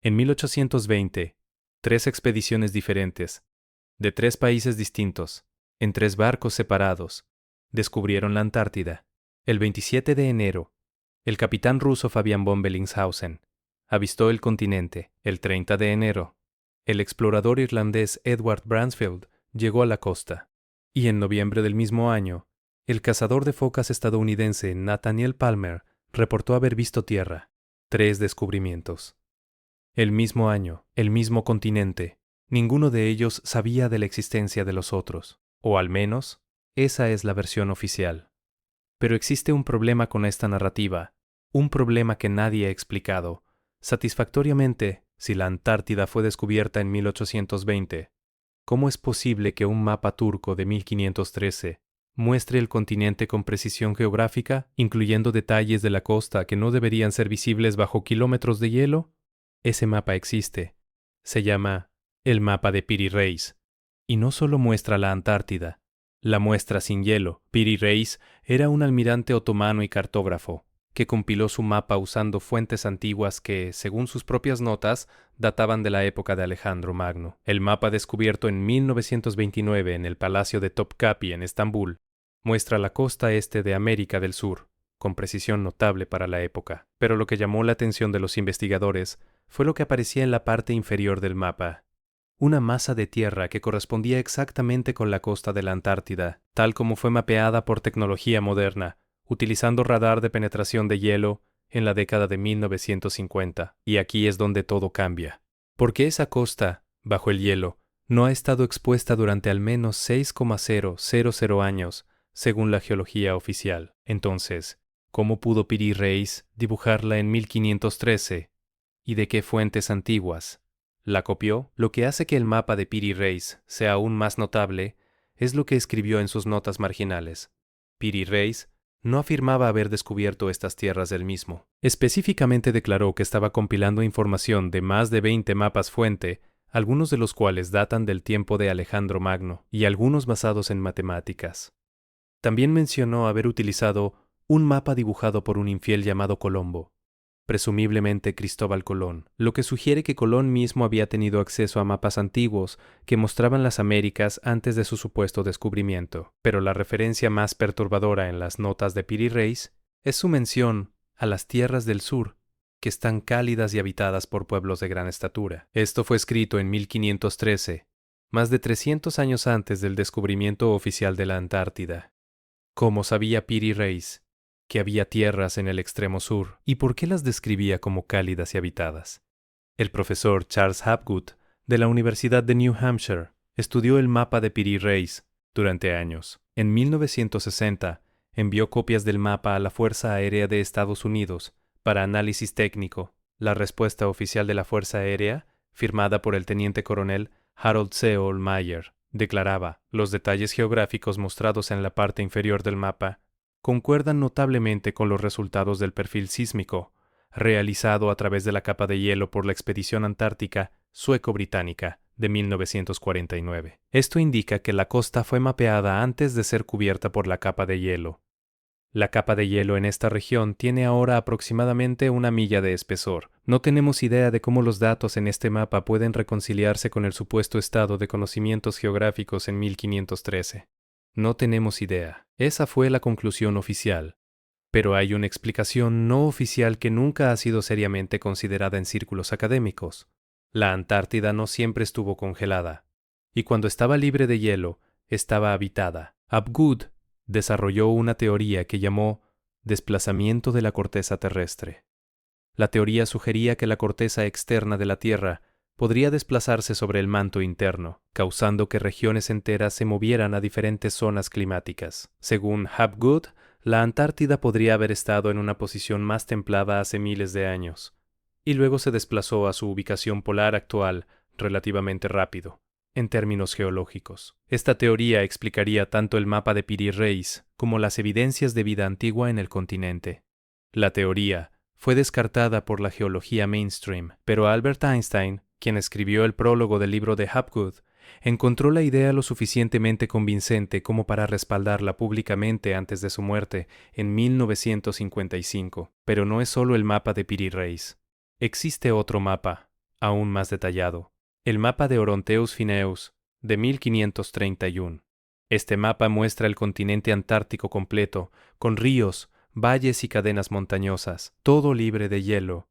En 1820, 3 expediciones diferentes, de 3 países distintos, en 3 barcos separados, descubrieron la Antártida. El 27 de enero, el capitán ruso Fabian von Bellingshausen avistó el continente. El 30 de enero, el explorador irlandés Edward Bransfield llegó a la costa. Y en noviembre del mismo año, el cazador de focas estadounidense Nathaniel Palmer reportó haber visto tierra. 3 descubrimientos. El mismo año, el mismo continente. Ninguno de ellos sabía de la existencia de los otros, o al menos, esa es la versión oficial. Pero existe un problema con esta narrativa, un problema que nadie ha explicado satisfactoriamente. Si la Antártida fue descubierta en 1820, ¿cómo es posible que un mapa turco de 1513 muestre el continente con precisión geográfica, incluyendo detalles de la costa que no deberían ser visibles bajo kilómetros de hielo? Ese mapa existe. Se llama el mapa de Piri Reis. Y no solo muestra la Antártida, la muestra sin hielo. Piri Reis era un almirante otomano y cartógrafo, que compiló su mapa usando fuentes antiguas que, según sus propias notas, databan de la época de Alejandro Magno. El mapa descubierto en 1929 en el Palacio de Topkapi en Estambul muestra la costa este de América del Sur, con precisión notable para la época. Pero lo que llamó la atención de los investigadores fue lo que aparecía en la parte inferior del mapa. Una masa de tierra que correspondía exactamente con la costa de la Antártida, tal como fue mapeada por tecnología moderna, utilizando radar de penetración de hielo en la década de 1950. Y aquí es donde todo cambia. Porque esa costa, bajo el hielo, no ha estado expuesta durante al menos 6,000 años, según la geología oficial. Entonces, ¿cómo pudo Piri Reis dibujarla en 1513? ¿Y de qué fuentes antiguas la copió? Lo que hace que el mapa de Piri Reis sea aún más notable es lo que escribió en sus notas marginales. Piri Reis no afirmaba haber descubierto estas tierras él mismo. Específicamente declaró que estaba compilando información de más de 20 mapas fuente, algunos de los cuales datan del tiempo de Alejandro Magno y algunos basados en matemáticas. También mencionó haber utilizado un mapa dibujado por un infiel llamado Colombo, presumiblemente Cristóbal Colón, lo que sugiere que Colón mismo había tenido acceso a mapas antiguos que mostraban las Américas antes de su supuesto descubrimiento. Pero la referencia más perturbadora en las notas de Piri Reis es su mención a las tierras del sur, que están cálidas y habitadas por pueblos de gran estatura. Esto fue escrito en 1513, más de 300 años antes del descubrimiento oficial de la Antártida. ¿Cómo sabía Piri Reis que había tierras en el extremo sur, y por qué las describía como cálidas y habitadas? El profesor Charles Hapgood, de la Universidad de New Hampshire, estudió el mapa de Piri Reis durante años. En 1960, envió copias del mapa a la Fuerza Aérea de Estados Unidos para análisis técnico. La respuesta oficial de la Fuerza Aérea, firmada por el teniente coronel Harold C. Ohlmeyer, declaraba: los detalles geográficos mostrados en la parte inferior del mapa concuerdan notablemente con los resultados del perfil sísmico realizado a través de la capa de hielo por la expedición antártica sueco-británica de 1949. Esto indica que la costa fue mapeada antes de ser cubierta por la capa de hielo. La capa de hielo en esta región tiene ahora aproximadamente 1 milla de espesor. No tenemos idea de cómo los datos en este mapa pueden reconciliarse con el supuesto estado de conocimientos geográficos en 1513. No tenemos idea. Esa fue la conclusión oficial. Pero hay una explicación no oficial que nunca ha sido seriamente considerada en círculos académicos. La Antártida no siempre estuvo congelada, y cuando estaba libre de hielo, estaba habitada. Hapgood desarrolló una teoría que llamó desplazamiento de la corteza terrestre. La teoría sugería que la corteza externa de la Tierra podría desplazarse sobre el manto interno, causando que regiones enteras se movieran a diferentes zonas climáticas. Según Hapgood, la Antártida podría haber estado en una posición más templada hace miles de años, y luego se desplazó a su ubicación polar actual relativamente rápido, en términos geológicos. Esta teoría explicaría tanto el mapa de Piri Reis como las evidencias de vida antigua en el continente. La teoría fue descartada por la geología mainstream, pero Albert Einstein, quien escribió el prólogo del libro de Hapgood, encontró la idea lo suficientemente convincente como para respaldarla públicamente antes de su muerte en 1955. Pero no es solo el mapa de Piri Reis. Existe otro mapa, aún más detallado. El mapa de Oronteus Phineus, de 1531. Este mapa muestra el continente antártico completo, con ríos, valles y cadenas montañosas, todo libre de hielo.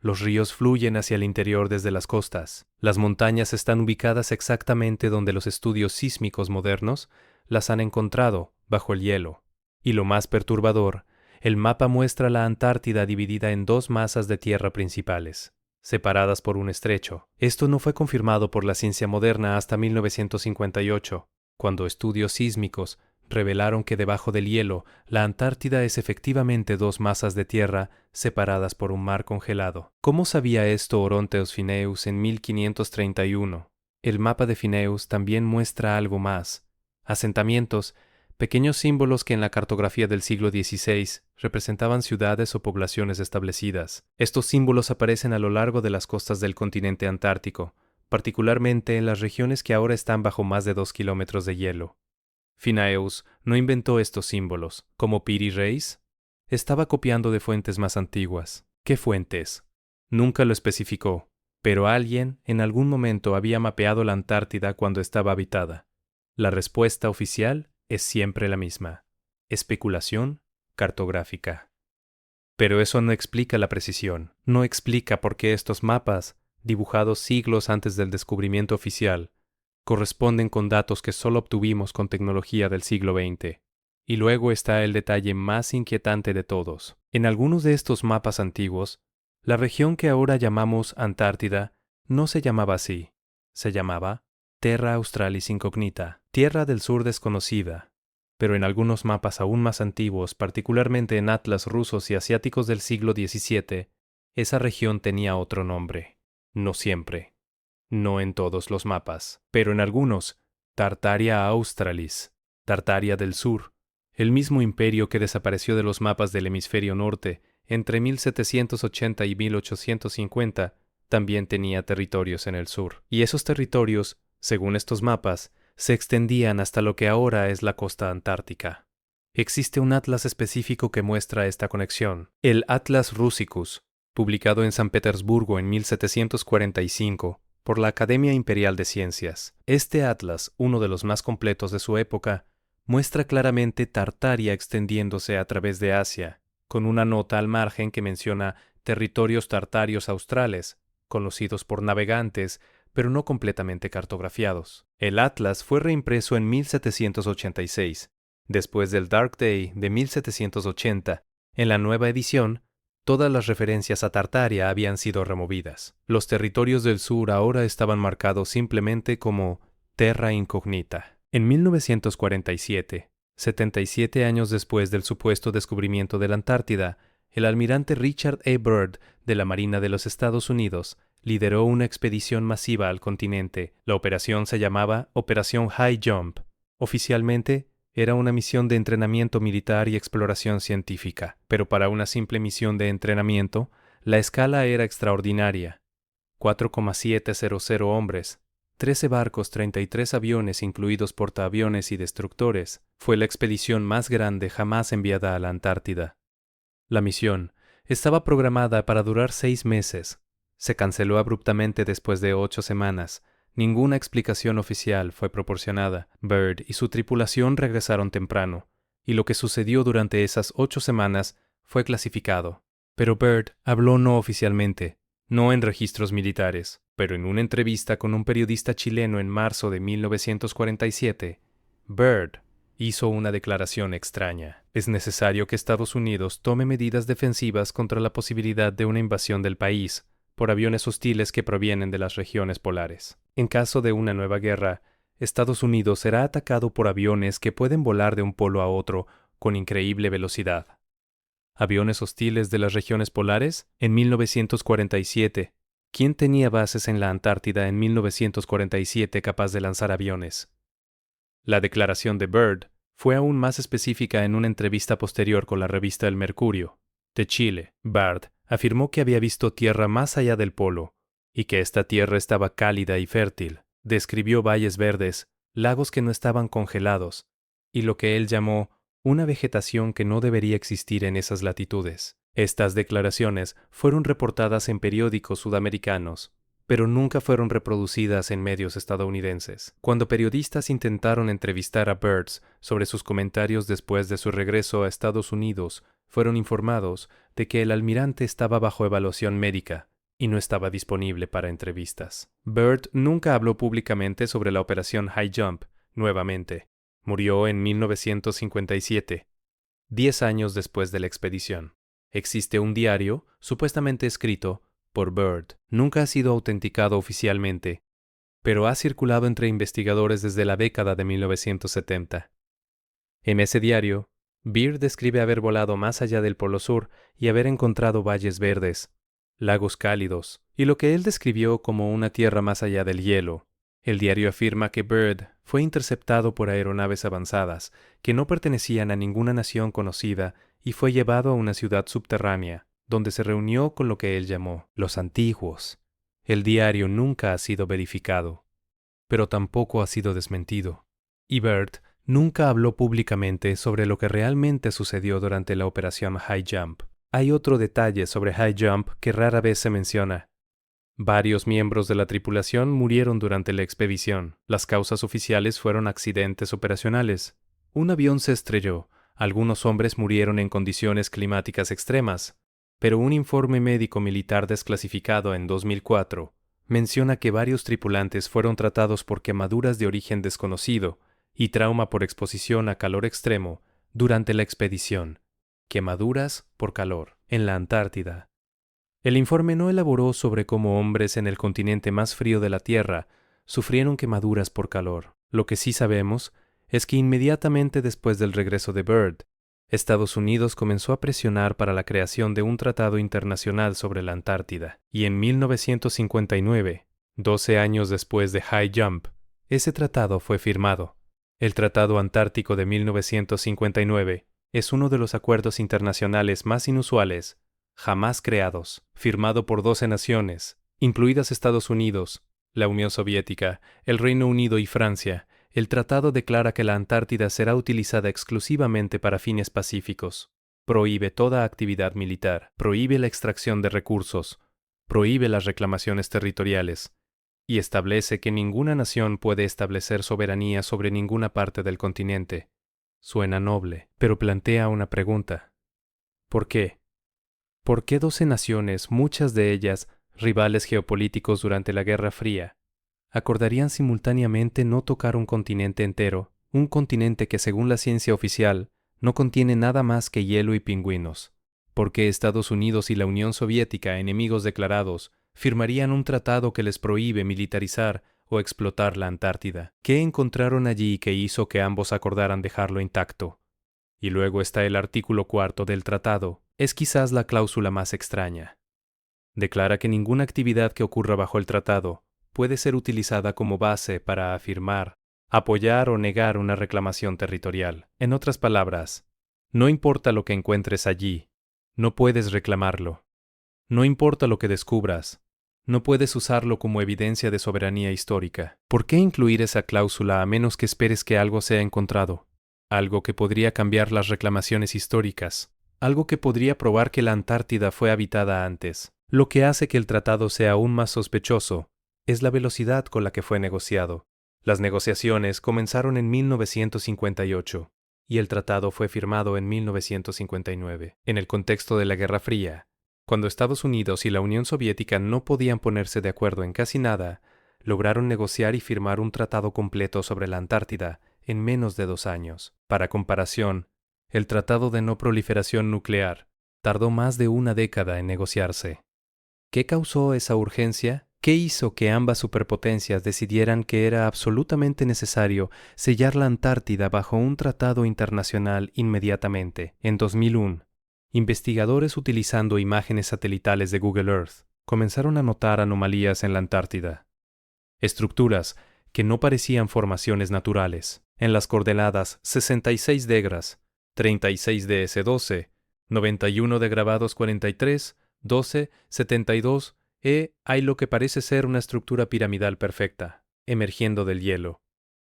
Los ríos fluyen hacia el interior desde las costas. Las montañas están ubicadas exactamente donde los estudios sísmicos modernos las han encontrado, bajo el hielo. Y lo más perturbador, el mapa muestra la Antártida dividida en dos masas de tierra principales, separadas por un estrecho. Esto no fue confirmado por la ciencia moderna hasta 1958, cuando estudios sísmicos revelaron que debajo del hielo, la Antártida es efectivamente dos masas de tierra separadas por un mar congelado. ¿Cómo sabía esto Oronteus Phineus en 1531? El mapa de Phineus también muestra algo más. Asentamientos, pequeños símbolos que en la cartografía del siglo XVI representaban ciudades o poblaciones establecidas. Estos símbolos aparecen a lo largo de las costas del continente antártico, particularmente en las regiones que ahora están bajo más de 2 kilómetros de hielo. Phineus no inventó estos símbolos, como Piri Reis. Estaba copiando de fuentes más antiguas. ¿Qué fuentes? Nunca lo especificó, pero alguien en algún momento había mapeado la Antártida cuando estaba habitada. La respuesta oficial es siempre la misma: especulación cartográfica. Pero eso no explica la precisión, no explica por qué estos mapas, dibujados siglos antes del descubrimiento oficial, corresponden con datos que solo obtuvimos con tecnología del siglo XX. Y luego está el detalle más inquietante de todos. En algunos de estos mapas antiguos, la región que ahora llamamos Antártida no se llamaba así. Se llamaba Terra Australis Incognita, Tierra del Sur desconocida. Pero en algunos mapas aún más antiguos, particularmente en atlas rusos y asiáticos del siglo XVII, esa región tenía otro nombre. No siempre. No en todos los mapas, pero en algunos: Tartaria Australis, Tartaria del Sur, el mismo imperio que desapareció de los mapas del hemisferio norte entre 1780 y 1850, también tenía territorios en el sur. Y esos territorios, según estos mapas, se extendían hasta lo que ahora es la costa antártica. Existe un atlas específico que muestra esta conexión, el Atlas Russicus, publicado en San Petersburgo en 1745, por la Academia Imperial de Ciencias. Este atlas, uno de los más completos de su época, muestra claramente Tartaria extendiéndose a través de Asia, con una nota al margen que menciona territorios tartarios australes, conocidos por navegantes, pero no completamente cartografiados. El atlas fue reimpreso en 1786, después del Dark Day de 1780. En la nueva edición, todas las referencias a Tartaria habían sido removidas. Los territorios del sur ahora estaban marcados simplemente como Terra Incognita. En 1947, 77 años después del supuesto descubrimiento de la Antártida, el almirante Richard E. Byrd de la Marina de los Estados Unidos lideró una expedición masiva al continente. La operación se llamaba Operación High Jump. Oficialmente, era una misión de entrenamiento militar y exploración científica, pero para una simple misión de entrenamiento, la escala era extraordinaria. 4,700 hombres, 13 barcos, 33 aviones incluidos portaaviones y destructores. Fue la expedición más grande jamás enviada a la Antártida. La misión estaba programada para durar 6 meses. Se canceló abruptamente después de 8 semanas. Ninguna explicación oficial fue proporcionada. Byrd y su tripulación regresaron temprano, y lo que sucedió durante esas 8 semanas fue clasificado. Pero Byrd habló no oficialmente, no en registros militares, pero en una entrevista con un periodista chileno en marzo de 1947, Byrd hizo una declaración extraña. Es necesario que Estados Unidos tome medidas defensivas contra la posibilidad de una invasión del país por aviones hostiles que provienen de las regiones polares. En caso de una nueva guerra, Estados Unidos será atacado por aviones que pueden volar de un polo a otro con increíble velocidad. ¿Aviones hostiles de las regiones polares? En 1947, ¿quién tenía bases en la Antártida en 1947 capaz de lanzar aviones? La declaración de Byrd fue aún más específica en una entrevista posterior con la revista El Mercurio. De Chile, Byrd afirmó que había visto tierra más allá del polo y que esta tierra estaba cálida y fértil. Describió valles verdes, lagos que no estaban congelados y lo que él llamó una vegetación que no debería existir en esas latitudes. Estas declaraciones fueron reportadas en periódicos sudamericanos, pero nunca fueron reproducidas en medios estadounidenses. Cuando periodistas intentaron entrevistar a Birds sobre sus comentarios después de su regreso a Estados Unidos, fueron informados de que el almirante estaba bajo evaluación médica y no estaba disponible para entrevistas. Byrd nunca habló públicamente sobre la operación High Jump nuevamente. Murió en 1957, 10 años después de la expedición. Existe un diario, supuestamente escrito por Byrd. Nunca ha sido autenticado oficialmente, pero ha circulado entre investigadores desde la década de 1970. En ese diario, Byrd describe haber volado más allá del Polo Sur y haber encontrado valles verdes, lagos cálidos, y lo que él describió como una tierra más allá del hielo. El diario afirma que Byrd fue interceptado por aeronaves avanzadas, que no pertenecían a ninguna nación conocida, y fue llevado a una ciudad subterránea, donde se reunió con lo que él llamó los antiguos. El diario nunca ha sido verificado, pero tampoco ha sido desmentido. Y Byrd nunca habló públicamente sobre lo que realmente sucedió durante la operación High Jump. Hay otro detalle sobre High Jump que rara vez se menciona. Varios miembros de la tripulación murieron durante la expedición. Las causas oficiales fueron accidentes operacionales. Un avión se estrelló. Algunos hombres murieron en condiciones climáticas extremas. Pero un informe médico militar desclasificado en 2004 menciona que varios tripulantes fueron tratados por quemaduras de origen desconocido y trauma por exposición a calor extremo durante la expedición. Quemaduras por calor en la Antártida. El informe no elaboró sobre cómo hombres en el continente más frío de la Tierra sufrieron quemaduras por calor. Lo que sí sabemos es que inmediatamente después del regreso de Byrd, Estados Unidos comenzó a presionar para la creación de un tratado internacional sobre la Antártida. Y en 1959, 12 años después de High Jump, ese tratado fue firmado. El Tratado Antártico de 1959 es uno de los acuerdos internacionales más inusuales jamás creados, firmado por 12 naciones, incluidas Estados Unidos, la Unión Soviética, el Reino Unido y Francia. El tratado declara que la Antártida será utilizada exclusivamente para fines pacíficos. Prohíbe toda actividad militar, prohíbe la extracción de recursos, prohíbe las reclamaciones territoriales, y establece que ninguna nación puede establecer soberanía sobre ninguna parte del continente. Suena noble, pero plantea una pregunta. ¿Por qué? ¿Por qué 12 naciones, muchas de ellas rivales geopolíticos durante la Guerra Fría, acordarían simultáneamente no tocar un continente entero, un continente que según la ciencia oficial no contiene nada más que hielo y pingüinos? ¿Por qué Estados Unidos y la Unión Soviética, enemigos declarados, firmarían un tratado que les prohíbe militarizar o explotar la Antártida? ¿Qué encontraron allí que hizo que ambos acordaran dejarlo intacto? Y luego está el artículo 4 del tratado. Es quizás la cláusula más extraña. Declara que ninguna actividad que ocurra bajo el tratado puede ser utilizada como base para afirmar, apoyar o negar una reclamación territorial. En otras palabras, no importa lo que encuentres allí, no puedes reclamarlo. No importa lo que descubras, no puedes usarlo como evidencia de soberanía histórica. ¿Por qué incluir esa cláusula a menos que esperes que algo sea encontrado? Algo que podría cambiar las reclamaciones históricas. Algo que podría probar que la Antártida fue habitada antes. Lo que hace que el tratado sea aún más sospechoso es la velocidad con la que fue negociado. Las negociaciones comenzaron en 1958 y el tratado fue firmado en 1959. En el contexto de la Guerra Fría, cuando Estados Unidos y la Unión Soviética no podían ponerse de acuerdo en casi nada, lograron negociar y firmar un tratado completo sobre la Antártida en menos de 2 años. Para comparación, el Tratado de No Proliferación Nuclear tardó más de una década en negociarse. ¿Qué causó esa urgencia? ¿Qué hizo que ambas superpotencias decidieran que era absolutamente necesario sellar la Antártida bajo un tratado internacional inmediatamente? En 2001, investigadores utilizando imágenes satelitales de Google Earth comenzaron a notar anomalías en la Antártida. Estructuras que no parecían formaciones naturales. En las coordenadas 66 degras, 36 DS12, 91 de grabados 43, 12, 72, hay lo que parece ser una estructura piramidal perfecta, emergiendo del hielo.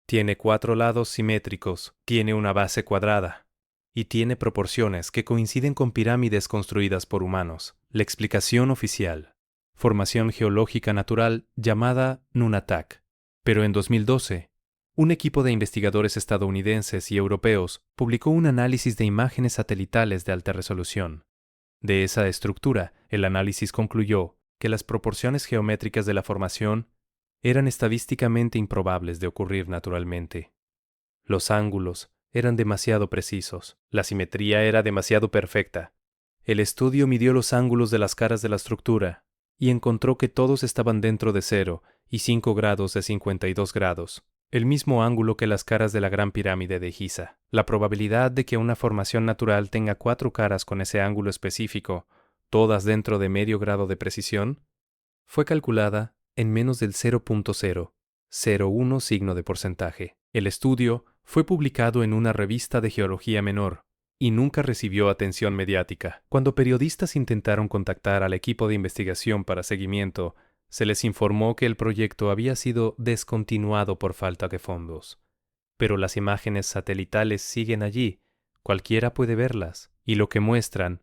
Tiene 4 lados simétricos, tiene una base cuadrada, y tiene proporciones que coinciden con pirámides construidas por humanos. La explicación oficial. formación geológica natural llamada Nunatak. Pero en 2012, un equipo de investigadores estadounidenses y europeos publicó un análisis de imágenes satelitales de alta resolución. De esa estructura, el análisis concluyó que las proporciones geométricas de la formación eran estadísticamente improbables de ocurrir naturalmente. Los ángulos eran demasiado precisos, la simetría era demasiado perfecta. El estudio midió los ángulos de las caras de la estructura y encontró que todos estaban dentro de 0 y 5 grados de 52 grados, el mismo ángulo que las caras de la Gran Pirámide de Giza. La probabilidad de que una formación natural tenga 4 caras con ese ángulo específico, todas dentro de medio grado de precisión, fue calculada en menos del 0.001 signo de porcentaje. El estudio fue publicado en una revista de geología menor y nunca recibió atención mediática. Cuando periodistas intentaron contactar al equipo de investigación para seguimiento, se les informó que el proyecto había sido descontinuado por falta de fondos. Pero las imágenes satelitales siguen allí, cualquiera puede verlas, y lo que muestran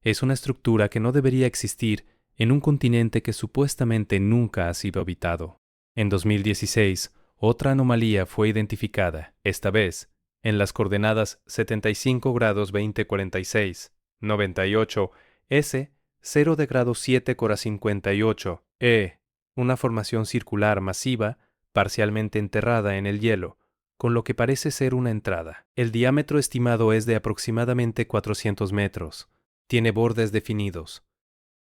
es una estructura que no debería existir en un continente que supuestamente nunca ha sido habitado. En 2016, otra anomalía fue identificada, esta vez en las coordenadas 75 grados 2046, 98, S, 0 de grado 7 cora 58, una formación circular masiva, parcialmente enterrada en el hielo, con lo que parece ser una entrada. El diámetro estimado es de aproximadamente 400 metros. Tiene bordes definidos.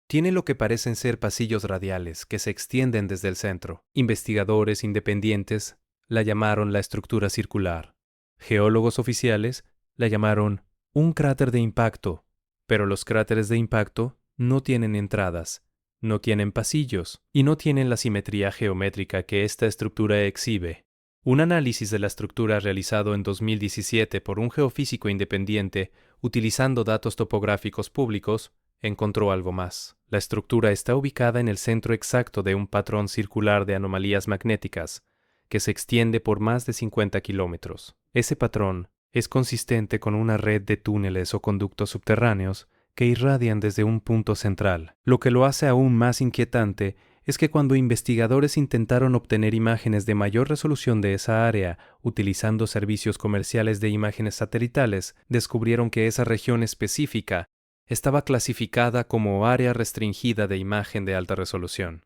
Tiene lo que parecen ser pasillos radiales que se extienden desde el centro. Investigadores independientes la llamaron la estructura circular. Geólogos oficiales la llamaron un cráter de impacto, pero los cráteres de impacto no tienen entradas, no tienen pasillos y no tienen la simetría geométrica que esta estructura exhibe. Un análisis de la estructura realizado en 2017 por un geofísico independiente, utilizando datos topográficos públicos, encontró algo más. La estructura está ubicada en el centro exacto de un patrón circular de anomalías magnéticas, que se extiende por más de 50 kilómetros. Ese patrón es consistente con una red de túneles o conductos subterráneos que irradian desde un punto central. Lo que lo hace aún más inquietante es que cuando investigadores intentaron obtener imágenes de mayor resolución de esa área utilizando servicios comerciales de imágenes satelitales, descubrieron que esa región específica estaba clasificada como área restringida de imagen de alta resolución.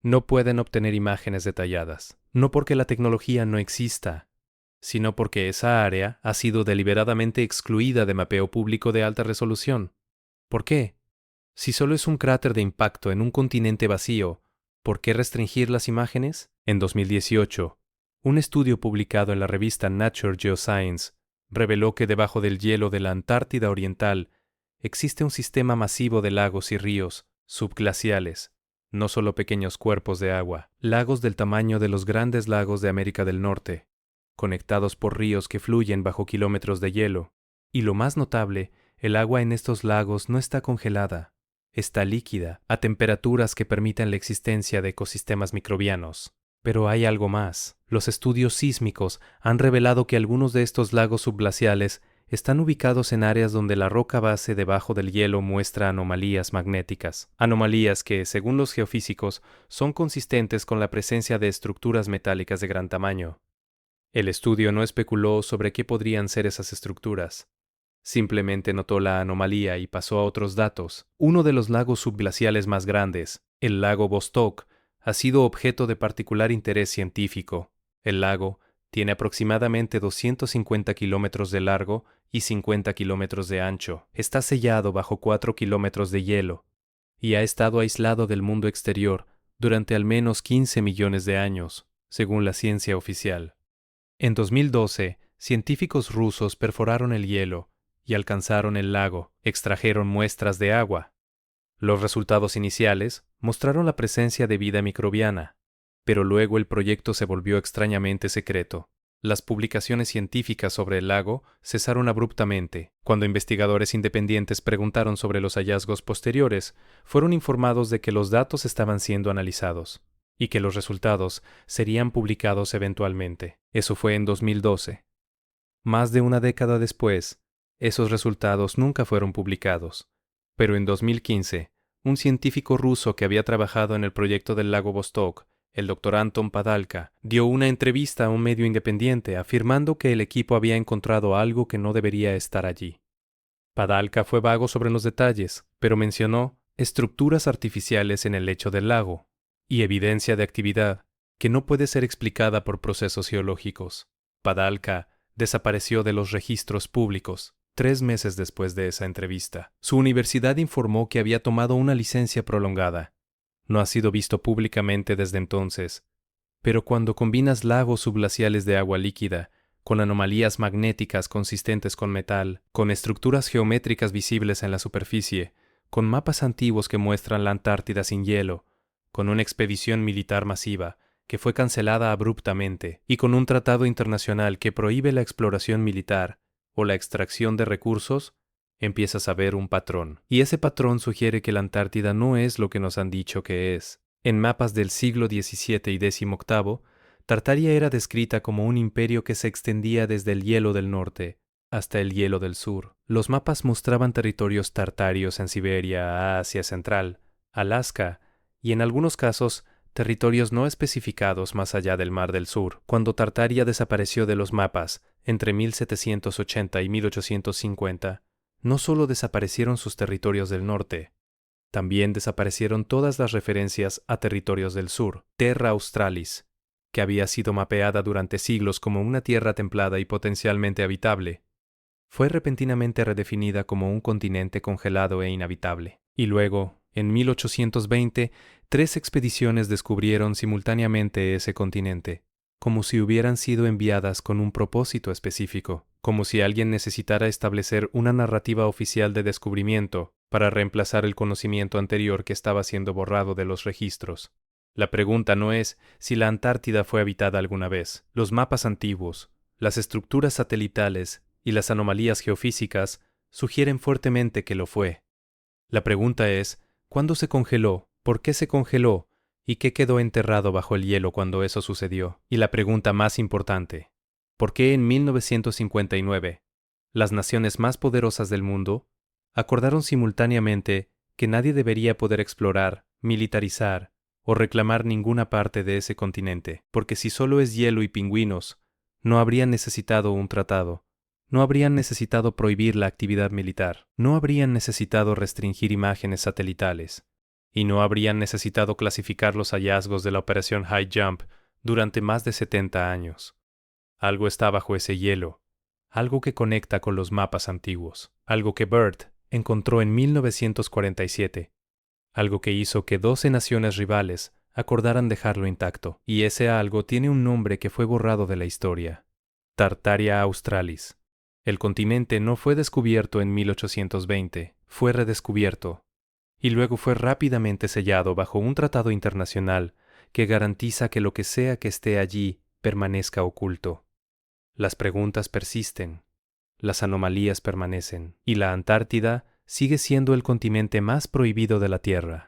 No pueden obtener imágenes detalladas, no porque la tecnología no exista, sino porque esa área ha sido deliberadamente excluida de mapeo público de alta resolución. ¿Por qué? Si solo es un cráter de impacto en un continente vacío, ¿por qué restringir las imágenes? En 2018, un estudio publicado en la revista Nature Geoscience reveló que debajo del hielo de la Antártida Oriental existe un sistema masivo de lagos y ríos subglaciales, no solo pequeños cuerpos de agua, lagos del tamaño de los grandes lagos de América del Norte, conectados por ríos que fluyen bajo kilómetros de hielo. Y lo más notable, el agua en estos lagos no está congelada, está líquida, a temperaturas que permiten la existencia de ecosistemas microbianos. Pero hay algo más. Los estudios sísmicos han revelado que algunos de estos lagos subglaciales están ubicados en áreas donde la roca base debajo del hielo muestra anomalías magnéticas. Anomalías que, según los geofísicos, son consistentes con la presencia de estructuras metálicas de gran tamaño. El estudio no especuló sobre qué podrían ser esas estructuras. Simplemente notó la anomalía y pasó a otros datos. Uno de los lagos subglaciales más grandes, el lago Vostok, ha sido objeto de particular interés científico. El lago tiene aproximadamente 250 kilómetros de largo y 50 kilómetros de ancho. Está sellado bajo 4 kilómetros de hielo y ha estado aislado del mundo exterior durante al menos 15 millones de años, según la ciencia oficial. En 2012, científicos rusos perforaron el hielo y alcanzaron el lago, extrajeron muestras de agua. Los resultados iniciales mostraron la presencia de vida microbiana, pero luego el proyecto se volvió extrañamente secreto. Las publicaciones científicas sobre el lago cesaron abruptamente. Cuando investigadores independientes preguntaron sobre los hallazgos posteriores, fueron informados de que los datos estaban siendo analizados y que los resultados serían publicados eventualmente. Eso fue en 2012. Más de una década después, esos resultados nunca fueron publicados. Pero en 2015, un científico ruso que había trabajado en el proyecto del lago Vostok, el Dr. Anton Padalka, dio una entrevista a un medio independiente afirmando que el equipo había encontrado algo que no debería estar allí. Padalka fue vago sobre los detalles, pero mencionó estructuras artificiales en el lecho del lago y evidencia de actividad que no puede ser explicada por procesos geológicos. Padalka desapareció de los registros públicos 3 meses después de esa entrevista. Su universidad informó que había tomado una licencia prolongada. No ha sido visto públicamente desde entonces, pero cuando combinas lagos subglaciales de agua líquida con anomalías magnéticas consistentes con metal, con estructuras geométricas visibles en la superficie, con mapas antiguos que muestran la Antártida sin hielo, con una expedición militar masiva que fue cancelada abruptamente y con un tratado internacional que prohíbe la exploración militar o la extracción de recursos, empiezas a ver un patrón. Y ese patrón sugiere que la Antártida no es lo que nos han dicho que es. En mapas del siglo XVII y XVIII, Tartaria era descrita como un imperio que se extendía desde el hielo del norte hasta el hielo del sur. Los mapas mostraban territorios tartarios en Siberia, Asia Central, Alaska y en algunos casos territorios no especificados más allá del Mar del Sur. Cuando Tartaria desapareció de los mapas entre 1780 y 1850, no solo desaparecieron sus territorios del norte, también desaparecieron todas las referencias a territorios del sur. Terra Australis, que había sido mapeada durante siglos como una tierra templada y potencialmente habitable, fue repentinamente redefinida como un continente congelado e inhabitable. Y luego, en 1820, 3 expediciones descubrieron simultáneamente ese continente, como si hubieran sido enviadas con un propósito específico, como si alguien necesitara establecer una narrativa oficial de descubrimiento para reemplazar el conocimiento anterior que estaba siendo borrado de los registros. La pregunta no es si la Antártida fue habitada alguna vez. Los mapas antiguos, las estructuras satelitales y las anomalías geofísicas sugieren fuertemente que lo fue. La pregunta es, ¿cuándo se congeló? ¿Por qué se congeló? ¿Y qué quedó enterrado bajo el hielo cuando eso sucedió? Y la pregunta más importante, ¿por qué en 1959 las naciones más poderosas del mundo acordaron simultáneamente que nadie debería poder explorar, militarizar o reclamar ninguna parte de ese continente? Porque si solo es hielo y pingüinos, no habrían necesitado un tratado. No habrían necesitado prohibir la actividad militar, no habrían necesitado restringir imágenes satelitales, y no habrían necesitado clasificar los hallazgos de la operación High Jump durante más de 70 años. Algo está bajo ese hielo, algo que conecta con los mapas antiguos, algo que Byrd encontró en 1947, algo que hizo que 12 naciones rivales acordaran dejarlo intacto, y ese algo tiene un nombre que fue borrado de la historia: Tartaria Australis. El continente no fue descubierto en 1820, fue redescubierto, y luego fue rápidamente sellado bajo un tratado internacional que garantiza que lo que sea que esté allí permanezca oculto. Las preguntas persisten, las anomalías permanecen, y la Antártida sigue siendo el continente más prohibido de la Tierra.